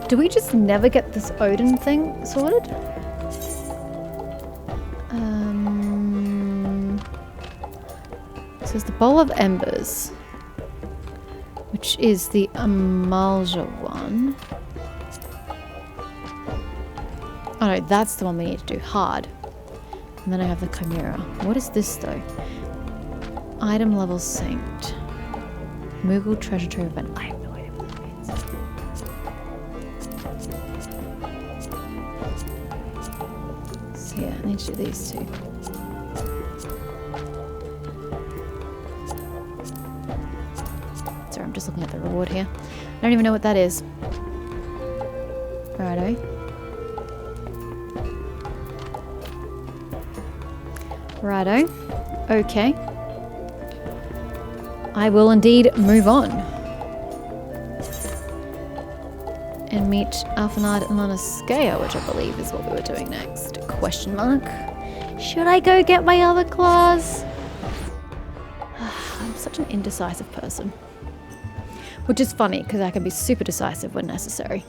Do we just never get this Odin thing sorted? So there's the Bowl of Embers, which is the Amalja one. Oh no, that's the one we need to do hard. And then I have the Chimera. What is this though? Item level synced. Moogle treasure trove event. I have no idea what that means. So yeah, I need to do these two. Sorry, I'm just looking at the reward here. I don't even know what that is. Righto. Righto. Okay. I will indeed move on. And meet Alphanard and Lanaskea, which I believe is what we were doing next. Question mark. Should I go get my other claws? I'm such an indecisive person. Which is funny, because I can be super decisive when necessary.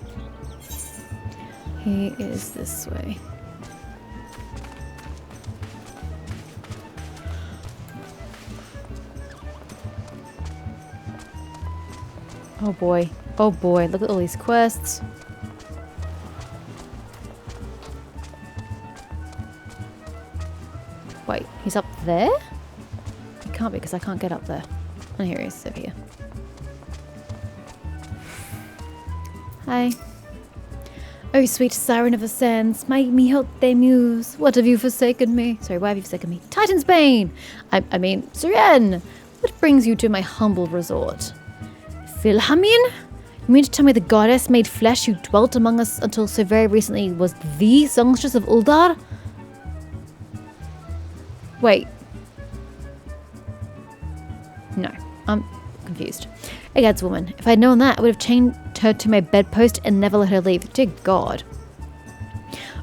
He is this way. Oh boy. Oh boy. Look at all these quests. Wait, he's up there? He can't be because I can't get up there. Oh, here he is, over here. Hi. Oh, sweet siren of the sands, my Mihote muse, what have you forsaken me? Sorry, why have you forsaken me? Titan's Bane! I mean, Siren! What brings you to my humble resort? Philhamin? You mean to tell me the goddess made flesh who dwelt among us until so very recently was the songstress of Uldar? Wait. No, I'm confused. Egad's woman. If I'd known that, I would have chained her to my bedpost and never let her leave. Dear God.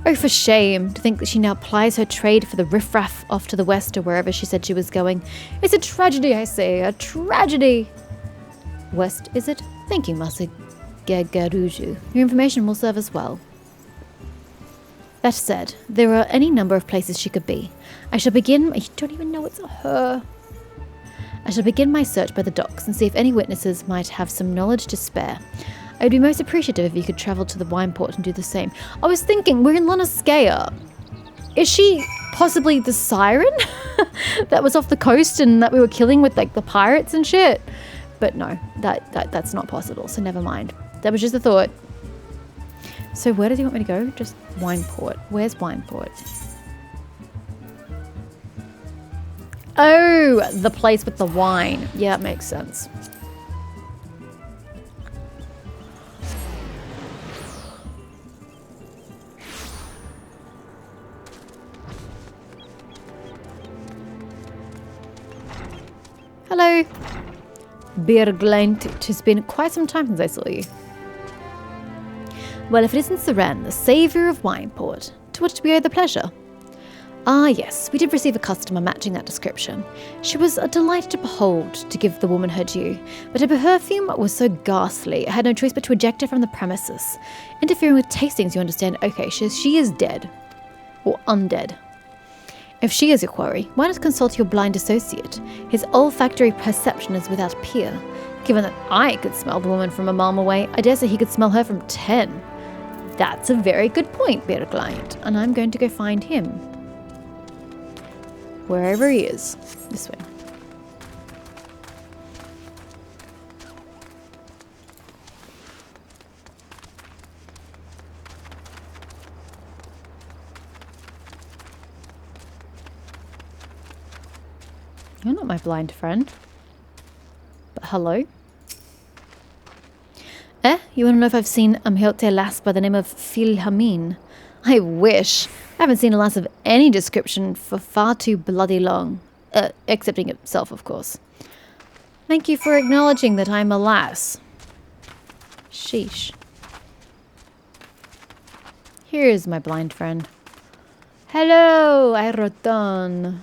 Oh, for shame. To think that she now plies her trade for the riffraff off to the west or wherever she said she was going. It's a tragedy, I say. A tragedy. West, is it? Thank you, Master Gagaruju. Your information will serve us well. That said, there are any number of places she could be. I shall begin... I don't even know it's a her. I shall begin my search by the docks and see if any witnesses might have some knowledge to spare. I would be most appreciative if you could travel to the wine port and do the same. I was thinking, we're in Lanaskea. Is she possibly the siren that was off the coast and that we were killing with like the pirates and shit? But no, that's not possible, so never mind. That was just a thought. So where does he want me to go? Just Wineport. Where's Wineport? Oh, the place with the wine. Yeah, that makes sense. Hello. Birgleint, it has been quite some time since I saw you. Well, if it isn't Siren, the saviour of Wineport, to what do we owe the pleasure? Ah, yes, we did receive a customer matching that description. She was a delight to behold, to give the woman her due, but her perfume was so ghastly, I had no choice but to eject her from the premises. Interfering with tastings, you understand? Okay, she is dead. Or undead. If she is your quarry, why not consult your blind associate? His olfactory perception is without peer. Given that I could smell the woman from a mile away, I dare say he could smell her from 10. That's a very good point, Birgleint, and I'm going to go find him. Wherever he is. This way. You're not my blind friend. But hello? You want to know if I've seen a Mhilte lass by the name of Philhamin? I wish. I haven't seen a lass of any description for far too bloody long. Excepting itself, of course. Thank you for acknowledging that I'm a lass. Sheesh. Here's my blind friend. Hello, Iroton.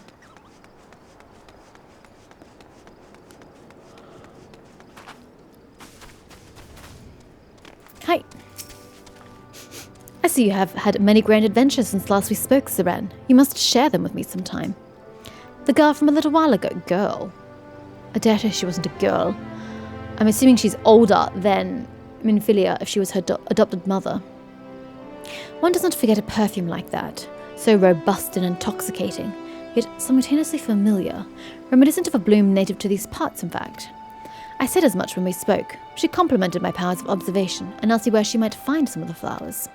Hi. I see you have had many grand adventures since last we spoke, Seren. You must share them with me sometime. The girl from a little while ago. Girl? I doubt her she wasn't a girl. I'm assuming she's older than Minfilia if she was her adopted mother. One does not forget a perfume like that, so robust and intoxicating, yet simultaneously familiar, reminiscent of a bloom native to these parts, in fact. I said as much when we spoke. She complimented my powers of observation and asked me where she might find some of the flowers.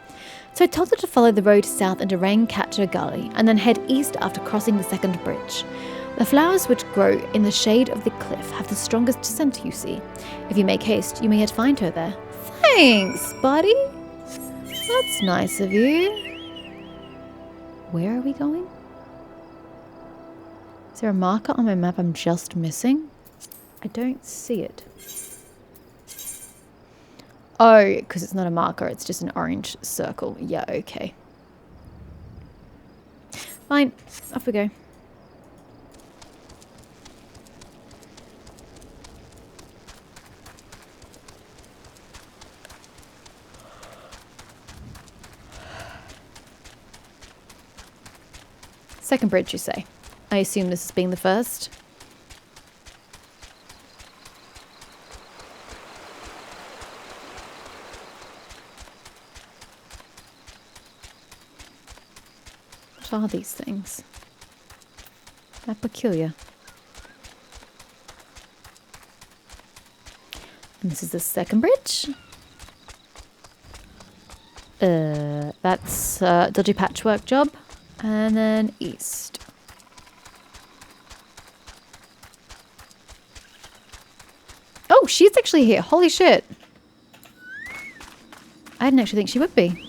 So I told her to follow the road south into Rain-Catcher Gully and then head east after crossing the second bridge. The flowers which grow in the shade of the cliff have the strongest scent, you see. If you make haste, you may yet find her there. Thanks, buddy. That's nice of you. Where are we going? Is there a marker on my map I'm just missing? I don't see it. Oh, because it's not a marker, it's just an orange circle. Yeah, okay. Fine, off we go. Second bridge, you say? I assume this is being the first. What are these things? They're peculiar. And this is the second bridge. That's a dodgy patchwork job. And then east. Oh, she's actually here. Holy shit. I didn't actually think she would be.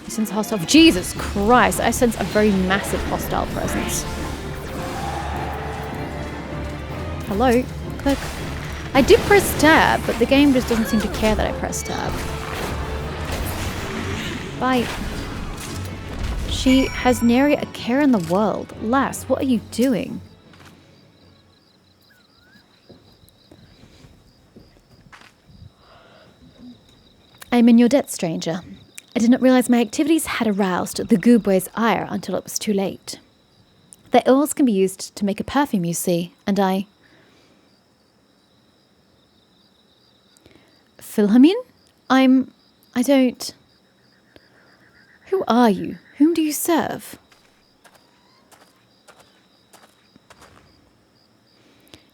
You sense a hostile... Jesus Christ. I sense a very massive hostile presence. Hello? Click. I did press tab, but the game just doesn't seem to care that I pressed tab. Bye. She has nary a care in the world. Lass, what are you doing? I am in your debt, stranger. I did not realize my activities had aroused the Goobway's ire until it was too late. Their oils can be used to make a perfume, you see, and I... Philhamine? I don't... Who are you? Whom do you serve?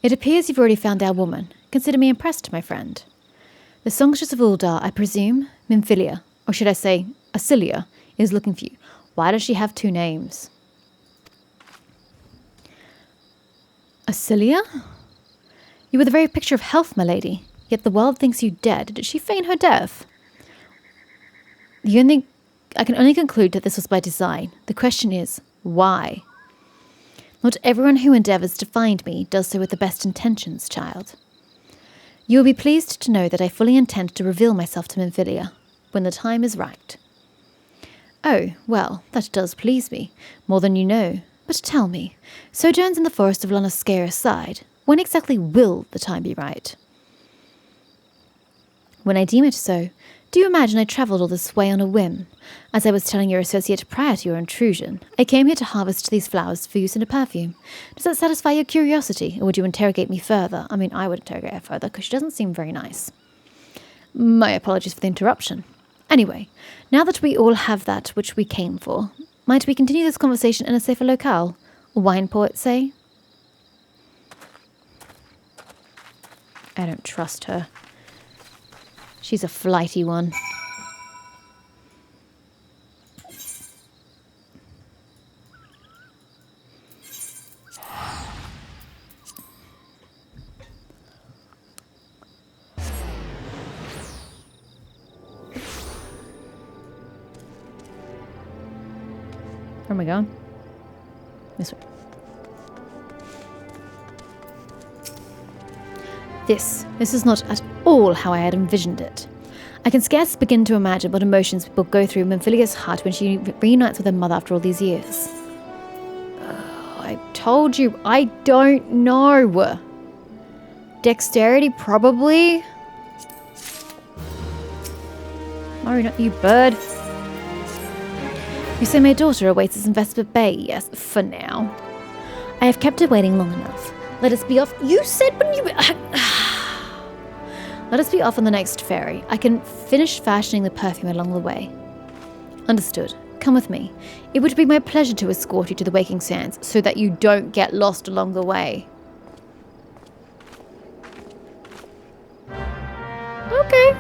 It appears you've already found our woman. Consider me impressed, my friend. The songstress of Uldar, I presume, Minfilia, or should I say, Acilia, is looking for you. Why does she have two names? Acilia? You were the very picture of health, my lady, yet the world thinks you dead. Did she feign her death? I can only conclude that this was by design. The question is, why? Not everyone who endeavours to find me does so with the best intentions, child. You will be pleased to know that I fully intend to reveal myself to Minfilia when the time is right. Oh, well, that does please me, more than you know. But tell me, sojourns in the forest of Lanascare aside, when exactly will the time be right? When I deem it so, do you imagine I travelled all this way on a whim? As I was telling your associate prior to your intrusion, I came here to harvest these flowers for use in a perfume. Does that satisfy your curiosity, or would you interrogate me further? I mean, I would interrogate her further, because she doesn't seem very nice. My apologies for the interruption. Anyway, now that we all have that which we came for, might we continue this conversation in a safer locale? A wine port, say? I don't trust her. She's a flighty one. Where am I going? This way. This is not at all how I had envisioned it. I can scarce begin to imagine what emotions will go through Minfilia's heart when she reunites with her mother after all these years. I told you, I don't know. Dexterity, probably. No, not you, bird. You say my daughter awaits us in Vesper Bay? Yes, for now. I have kept her waiting long enough. Let us be off. You said when you... Let us be off on the next ferry. I can finish fashioning the perfume along the way. Understood. Come with me. It would be my pleasure to escort you to the Waking Sands so that you don't get lost along the way. Okay.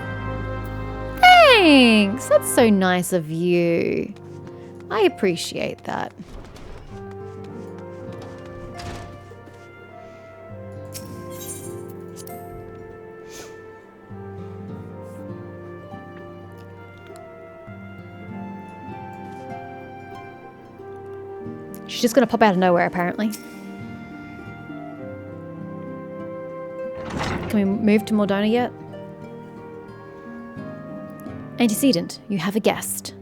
Thanks. That's so nice of you. I appreciate that. She's just going to pop out of nowhere, apparently. Can we move to Mordona yet? Antecedent, you have a guest.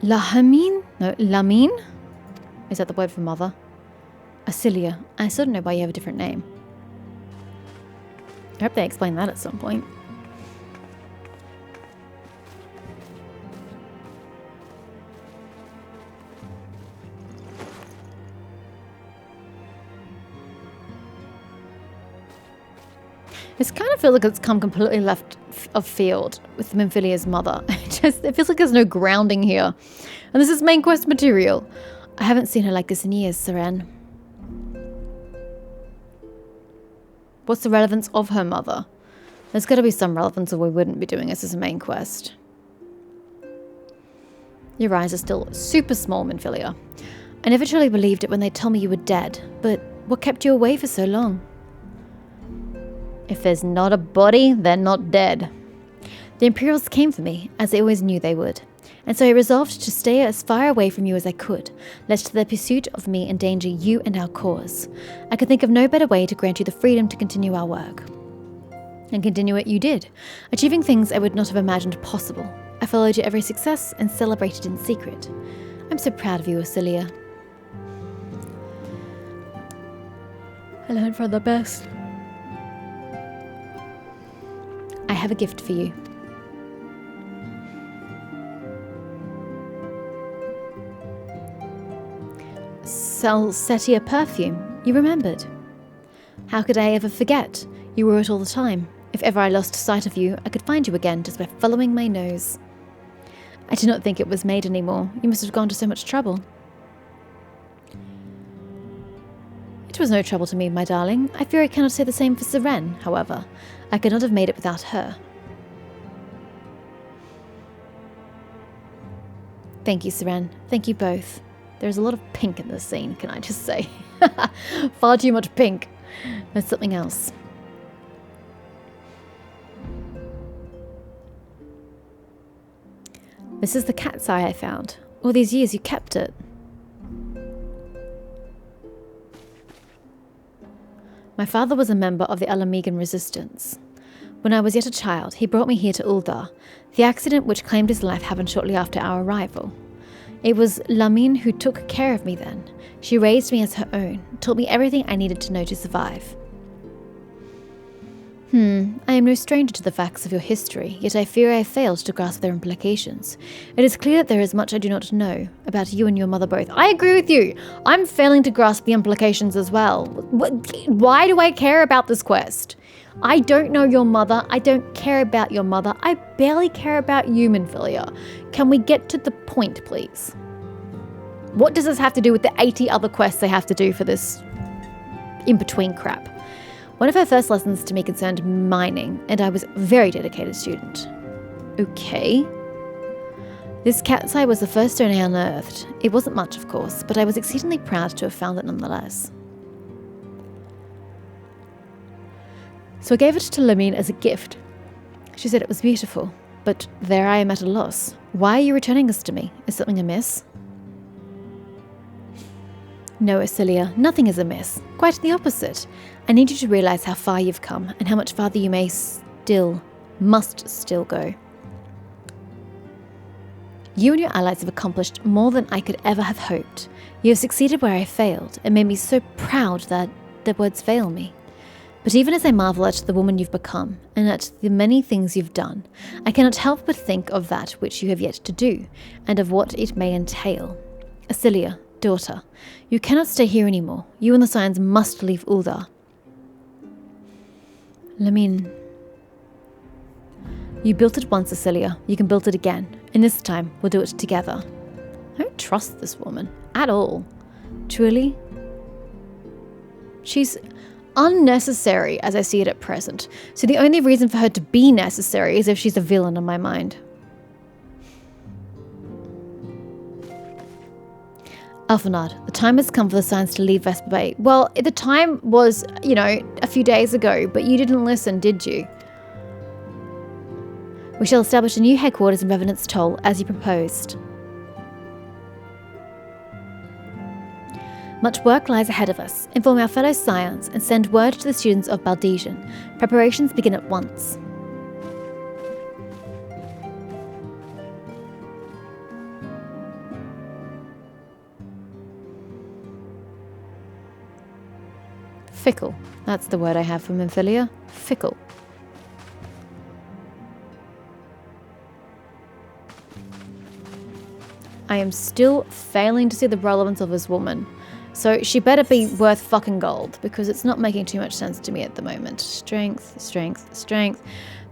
Lahamine? No, Lamine? Is that the word for mother? Asilia. I still don't know why you have a different name. I hope they explain that at some point. This kind of feels like it's come completely left of field with Minfilia's mother. It feels like there's no grounding here. And this is main quest material. I haven't seen her like this in years, Seren. What's the relevance of her mother? There's got to be some relevance or we wouldn't be doing this as a main quest. Your eyes are still super small, Minfilia. I never truly believed it when they told me you were dead. But what kept you away for so long? If there's not a body, they're not dead. The Imperials came for me, as they always knew they would, and so I resolved to stay as far away from you as I could, lest their pursuit of me endanger you and our cause. I could think of no better way to grant you the freedom to continue our work. And continue it you did, achieving things I would not have imagined possible. I followed your every success and celebrated in secret. I'm so proud of you, Asilia. I learned from the best. I have a gift for you. Salsetia perfume. You remembered. How could I ever forget? You wore it all the time. If ever I lost sight of you, I could find you again just by following my nose. I did not think it was made anymore. You must have gone to so much trouble. It was no trouble to me, my darling. I fear I cannot say the same for Seren, however. I could not have made it without her. Thank you, Seren. Thank you both. There's a lot of pink in this scene, can I just say? Far too much pink. There's something else. This is the cat's eye I found. All these years you kept it. My father was a member of the Alamegan resistance. When I was yet a child, he brought me here to Uldar. The accident which claimed his life happened shortly after our arrival. It was Lamine who took care of me then. She raised me as her own, taught me everything I needed to know to survive. I am no stranger to the facts of your history, yet I fear I have failed to grasp their implications. It is clear that there is much I do not know about you and your mother both. I agree with you. I'm failing to grasp the implications as well. Why do I care about this quest? I don't know your mother. I don't care about your mother. I barely care about you, Minfilia. Can we get to the point, please? What does this have to do with the 80 other quests I have to do for this in-between crap? One of her first lessons to me concerned mining, and I was a very dedicated student. Okay. This cat's eye was the first stone I unearthed. It wasn't much, of course, but I was exceedingly proud to have found it nonetheless. So I gave it to Lamine as a gift. She said it was beautiful, but there I am at a loss. Why are you returning this to me? Is something amiss? No, Asilia, nothing is amiss. Quite the opposite. I need you to realize how far you've come and how much farther you must still go. You and your allies have accomplished more than I could ever have hoped. You have succeeded where I failed and made me so proud that the words fail me. But even as I marvel at the woman you've become, and at the many things you've done, I cannot help but think of that which you have yet to do, and of what it may entail. Acilia, daughter, you cannot stay here anymore. You and the Scions must leave Uldar. Lamine. You built it once, Acilia. You can build it again. And this time, we'll do it together. I don't trust this woman. At all. Truly. She's unnecessary as I see it at present. So the only reason for her to be necessary is if she's a villain in my mind. Alphonard, the time has come for the Scions to leave Vesper Bay. Well, the time was, a few days ago, but you didn't listen, did you? We shall establish a new headquarters in Revenant's Toll, as you proposed. Much work lies ahead of us. Inform our fellow Scions and send word to the students of Baldesian. Preparations begin at once. Fickle. That's the word I have from Amphilia. Fickle. I am still failing to see the relevance of this woman. So she better be worth fucking gold, because it's not making too much sense to me at the moment. Strength, strength, strength.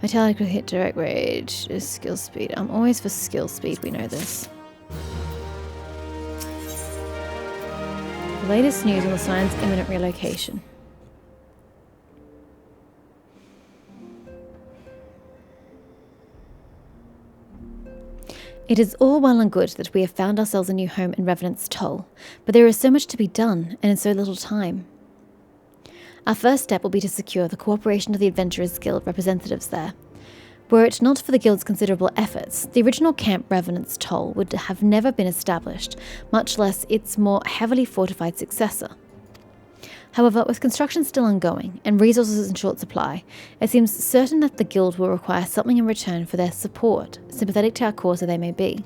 Vitality, hit, direct rage, skill speed. I'm always for skill speed, we know this. The latest news on the Scions' imminent relocation. It is all well and good that we have found ourselves a new home in Revenant's Toll, but there is so much to be done, and in so little time. Our first step will be to secure the cooperation of the Adventurers Guild representatives there. Were it not for the Guild's considerable efforts, the original camp Revenant's Toll would have never been established, much less its more heavily fortified successor. However, with construction still ongoing and resources in short supply, it seems certain that the Guild will require something in return for their support, sympathetic to our cause as they may be.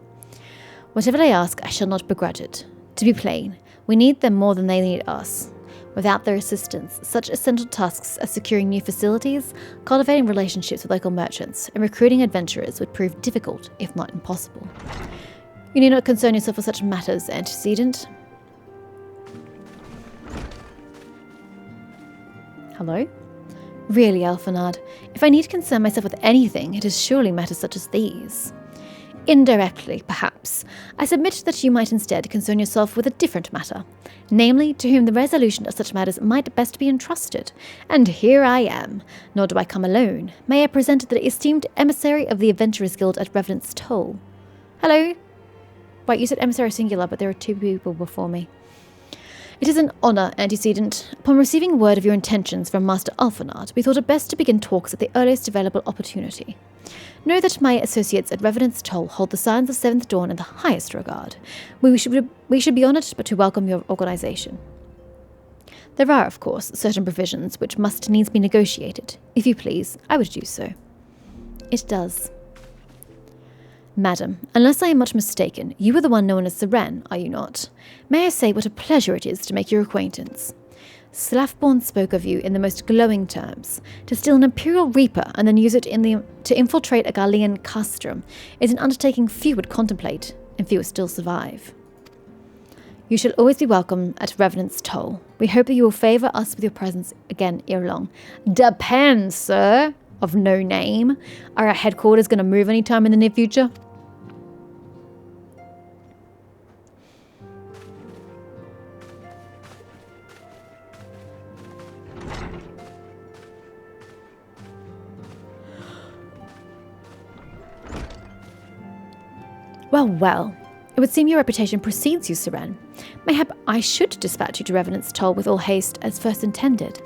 Whatever they ask, I shall not begrudge it. To be plain, we need them more than they need us. Without their assistance, such essential tasks as securing new facilities, cultivating relationships with local merchants, and recruiting adventurers would prove difficult, if not impossible. You need not concern yourself with such matters, antecedent. Hello? Really, Alphonard, if I need to concern myself with anything, it is surely matters such as these. Indirectly, perhaps, I submit that you might instead concern yourself with a different matter, namely, to whom the resolution of such matters might best be entrusted. And here I am, nor do I come alone. May I present the esteemed emissary of the Adventurers Guild at Revenant's Toll. Hello? Wait, you said emissary singular, but there are two people before me. It is an honour, antecedent. Upon receiving word of your intentions from Master Alphonard, we thought it best to begin talks at the earliest available opportunity. Know that my associates at Revenant's Toll hold the Scions of Seventh Dawn in the highest regard. We should be honoured but to welcome your organisation. There are, of course, certain provisions which must needs be negotiated. If you please, I would do so. It does. Madam, unless I am much mistaken, you are the one known as Seren, are you not? May I say what a pleasure it is to make your acquaintance? Slaffborn spoke of you in the most glowing terms. To steal an Imperial Reaper and then use it to infiltrate a Garlean castrum is an undertaking few would contemplate, and few still survive. You shall always be welcome at Revenant's Toll. We hope that you will favour us with your presence again ere long. Depends, sir, of no name. Are our headquarters going to move any time in the near future? Well, well. It would seem your reputation precedes you, Seren. Mayhap I should dispatch you to Revenant's Toll with all haste as first intended.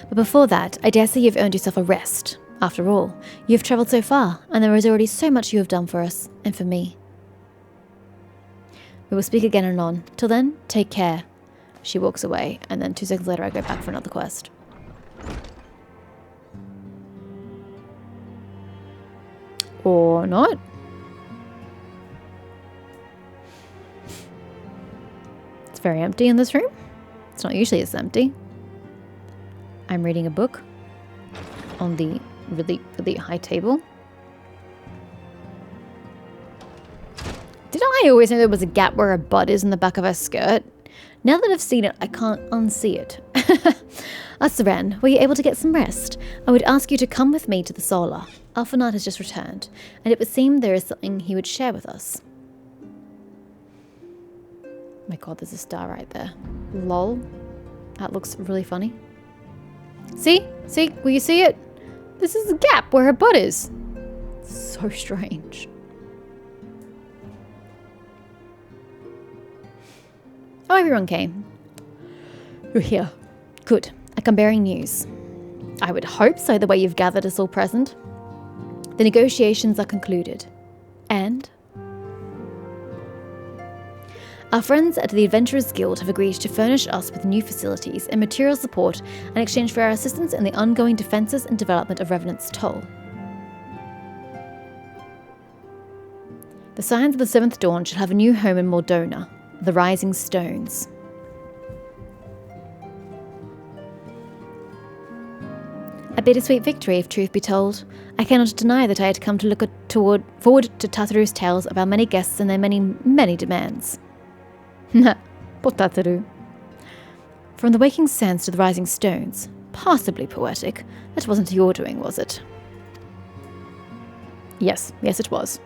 But before that, I dare say you've earned yourself a rest. After all, you have travelled so far, and there is already so much you have done for us, and for me. We will speak again anon. Till then, take care. She walks away, and then 2 seconds later I go back for another quest. Or not. It's very empty in this room. It's not usually this empty. I'm reading a book on the really, really high table. Did I always know there was a gap where a butt is in the back of her skirt? Now that I've seen it, I can't unsee it. Seren, were you able to get some rest? I would ask you to come with me to the Solar. Alphanard has just returned, and it would seem there is something he would share with us. My god, there's a star right there. Lol. That looks really funny. See? See? Will you see it? This is the gap where her butt is. So strange. Oh, everyone came. You're here. Good. I come bearing news. I would hope so, the way you've gathered us all present. The negotiations are concluded. And our friends at the Adventurers Guild have agreed to furnish us with new facilities and material support in exchange for our assistance in the ongoing defences and development of Revenant's Toll. The Scions of the Seventh Dawn shall have a new home in Mordona, the Rising Stones. A bittersweet victory, if truth be told. I cannot deny that I had come to look forward to Tataru's tales of our many guests and their many, many demands. Poor Tataru. From the waking sands to the rising stones. Passably poetic. That wasn't your doing, was it? Yes, it was.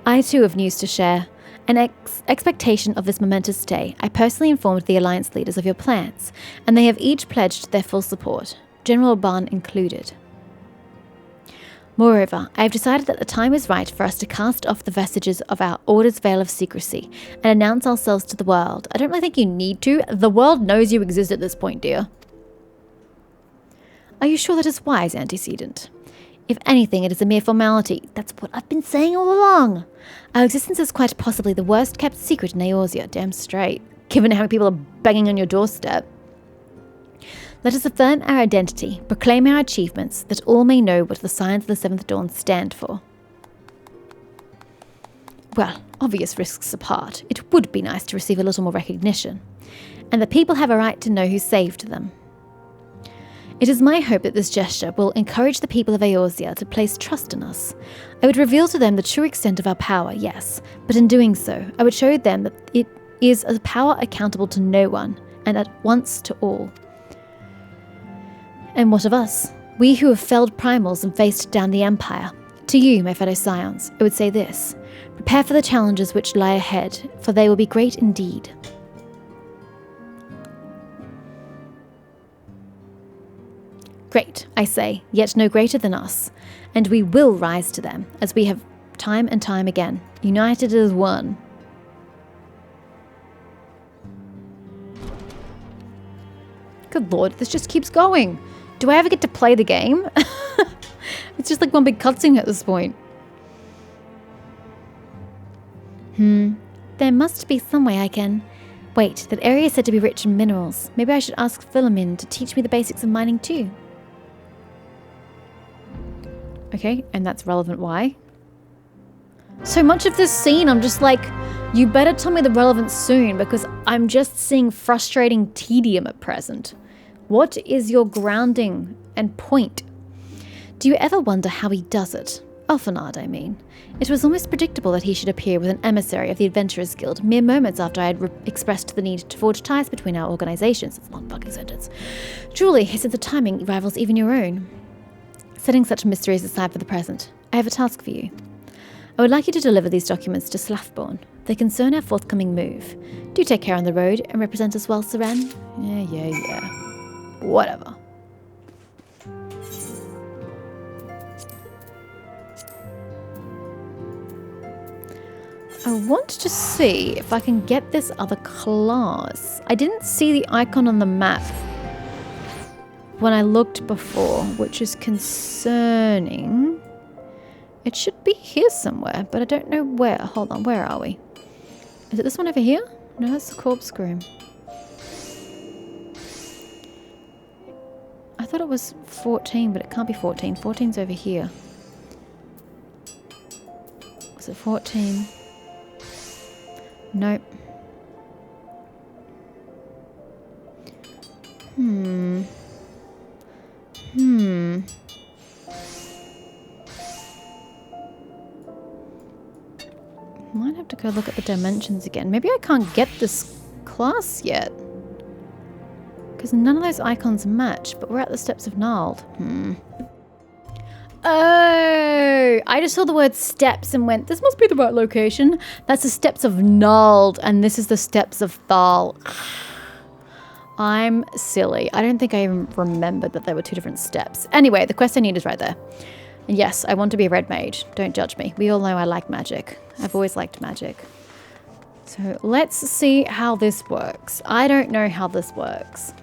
I too have news to share. In expectation of this momentous day, I personally informed the Alliance leaders of your plans, and they have each pledged their full support, General Ban included. Moreover, I have decided that the time is right for us to cast off the vestiges of our Order's veil of secrecy and announce ourselves to the world. I don't really think you need to. The world knows you exist at this point, dear. Are you sure that is wise, Antecedent? If anything, it is a mere formality. That's what I've been saying all along. Our existence is quite possibly the worst kept secret in Eorzea, damn straight, given how many people are banging on your doorstep. Let us affirm our identity, proclaim our achievements, that all may know what the Scions of the Seventh Dawn stand for. Well, obvious risks apart, it would be nice to receive a little more recognition. And the people have a right to know who saved them. It is my hope that this gesture will encourage the people of Eorzea to place trust in us. I would reveal to them the true extent of our power, yes, but in doing so, I would show them that it is a power accountable to no one, and at once to all. And what of us? We who have felled primals and faced down the Empire. To you, my fellow scions, I would say this. Prepare for the challenges which lie ahead, for they will be great indeed. Great, I say, yet no greater than us, and we will rise to them, as we have time and time again, united as one. Good lord, this just keeps going. Do I ever get to play the game? It's just like one big cutscene at this point. There must be some way I can... Wait, that area is said to be rich in minerals. Maybe I should ask Philomin to teach me the basics of mining too. Okay, and that's relevant why? So much of this scene, I'm just like, you better tell me the relevance soon, because I'm just seeing frustrating tedium at present. What is your grounding and point? Do you ever wonder how he does it? Alphanard, I mean. It was almost predictable that he should appear with an emissary of the Adventurers Guild mere moments after I had expressed the need to forge ties between our organizations. It's a long fucking sentence. Truly, his sense of timing rivals even your own. Setting such mysteries aside for the present, I have a task for you. I would like you to deliver these documents to Slathborn. They concern our forthcoming move. Do take care on the road and represent us well, Seren. Yeah. Whatever. I want to see if I can get this other class. I didn't see the icon on the map when I looked before, which is concerning. It should be here somewhere, but I don't know where. Hold on, where are we? Is it this one over here? No, that's the corpse room. I thought it was 14, but it can't be 14. 14's over here. Was it 14? Nope. Might have to go look at the dimensions again. Maybe I can't get this class yet. Because none of those icons match, but we're at the steps of Gnarled. Oh, I just saw the word steps and went, this must be the right location. That's the steps of Gnarled, and this is the steps of Thal. I'm silly. I don't think I even remembered that there were two different steps. Anyway, the quest I need is right there. And yes, I want to be a red mage. Don't judge me. We all know I like magic. I've always liked magic. So let's see how this works. I don't know how this works.